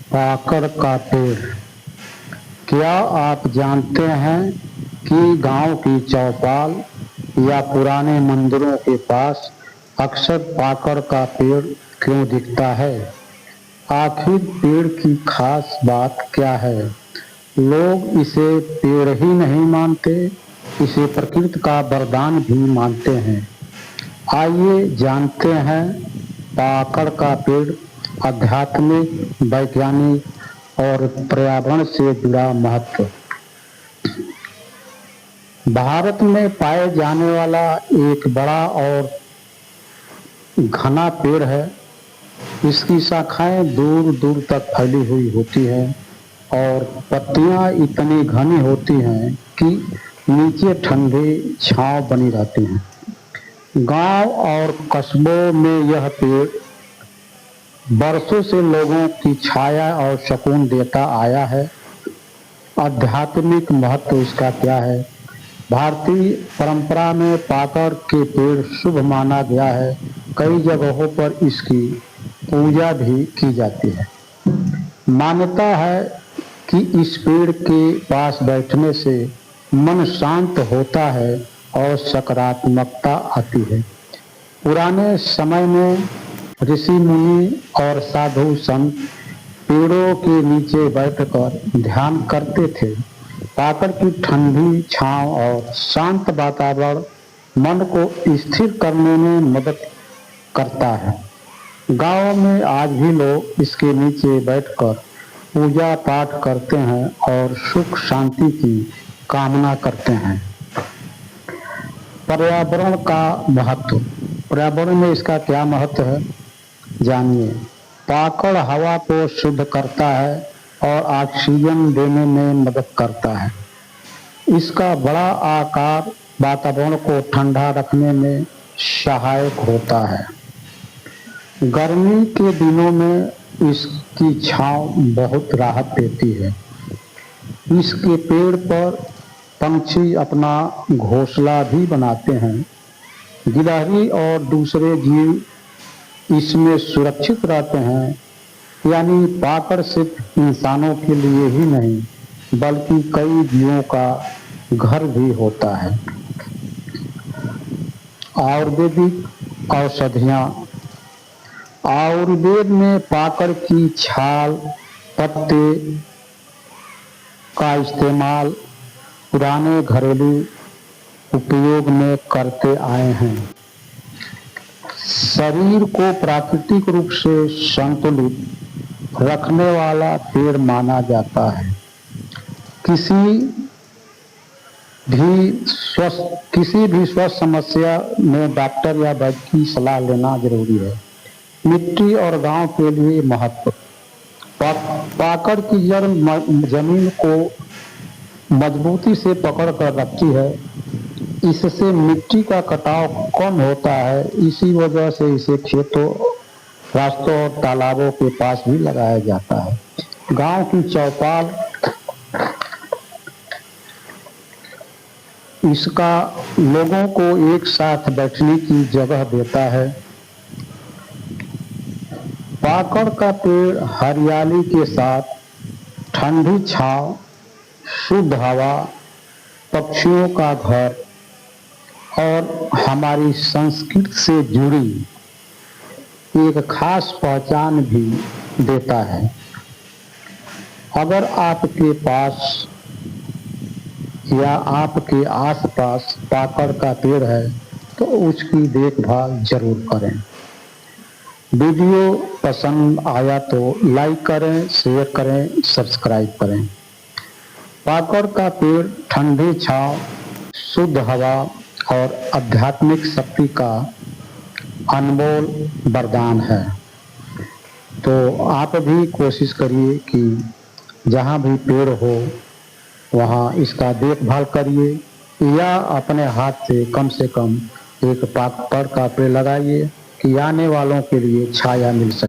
पाकड़ का पेड़। क्या आप जानते हैं कि गांव की चौपाल या पुराने मंदिरों के पास अक्सर पाकड़ का पेड़ क्यों दिखता है? आखिर पेड़ की खास बात क्या है? लोग इसे पेड़ ही नहीं मानते, इसे प्रकृति का वरदान भी मानते हैं। आइए जानते हैं पाकड़ का पेड़ आध्यात्मिक, वैज्ञानिक और पर्यावरण से जुड़ा महत्व। भारत में पाए जाने वाला एक बड़ा और घना पेड़ है। इसकी शाखाएं दूर दूर तक फैली हुई होती हैं और पत्तियां इतनी घनी होती हैं कि नीचे ठंडी छांव बनी रहती हैं। गांव और कस्बों में यह पेड़ बरसों से लोगों की छाया और सुकून देता आया है। आध्यात्मिक महत्व इसका क्या है? भारतीय परंपरा में पाकड़ के पेड़ शुभ माना गया है। कई जगहों पर इसकी पूजा भी की जाती है। मान्यता है कि इस पेड़ के पास बैठने से मन शांत होता है और सकारात्मकता आती है। पुराने समय में ऋषि मुनि और साधु संत पेड़ों के नीचे बैठकर ध्यान करते थे। पाकड़ की ठंडी छांव और शांत वातावरण मन को स्थिर करने में मदद करता है। गांव में आज भी लोग इसके नीचे बैठकर पूजा पाठ करते हैं और सुख शांति की कामना करते हैं। पर्यावरण का महत्व। पर्यावरण में इसका क्या महत्व है, जानिए। पाकड़ हवा को शुद्ध करता है और ऑक्सीजन देने में मदद करता है। इसका बड़ा आकार वातावरण को ठंडा रखने में सहायक होता है। गर्मी के दिनों में इसकी छांव बहुत राहत देती है। इसके पेड़ पर पंछी अपना घोंसला भी बनाते हैं। गिलहरी और दूसरे जीव इसमें सुरक्षित रहते हैं। यानी पाकड़ सिर्फ इंसानों के लिए ही नहीं बल्कि कई जीवों का घर भी होता है। आयुर्वेदिक औषधियाँ। आयुर्वेद में पाकड़ की छाल, पत्ते का इस्तेमाल पुराने घरेलू उपयोग में करते आए हैं। शरीर को प्राकृतिक रूप से संतुलित रखने वाला पेड़ माना जाता है। किसी भी स्वस्थ समस्या में डॉक्टर या वैद्य की सलाह लेना जरूरी है। मिट्टी और गांव के लिए महत्व। पाकड़ की जड़ जमीन को मजबूती से पकड़ कर रखती है। इससे मिट्टी का कटाव कम होता है। इसी वजह से इसे खेतों, रास्तों और तालाबों के पास भी लगाया जाता है। गांव की चौपाल। इसका लोगों को एक साथ बैठने की जगह देता है। पाकड़ का पेड़ हरियाली के साथ ठंडी छांव, शुद्ध हवा, पक्षियों का घर और हमारी संस्कृति से जुड़ी एक खास पहचान भी देता है। अगर आपके पास या आपके आसपास पाकड़ का पेड़ है तो उसकी देखभाल जरूर करें। वीडियो पसंद आया तो लाइक करें, शेयर करें, सब्सक्राइब करें। पाकड़ का पेड़ ठंडी छांव, शुद्ध हवा और आध्यात्मिक शक्ति का अनमोल वरदान है। तो आप भी कोशिश करिए कि जहाँ भी पेड़ हो वहाँ इसका देखभाल करिए या अपने हाथ से कम एक पाकड़ का पेड़ लगाइए कि आने वालों के लिए छाया मिल सके।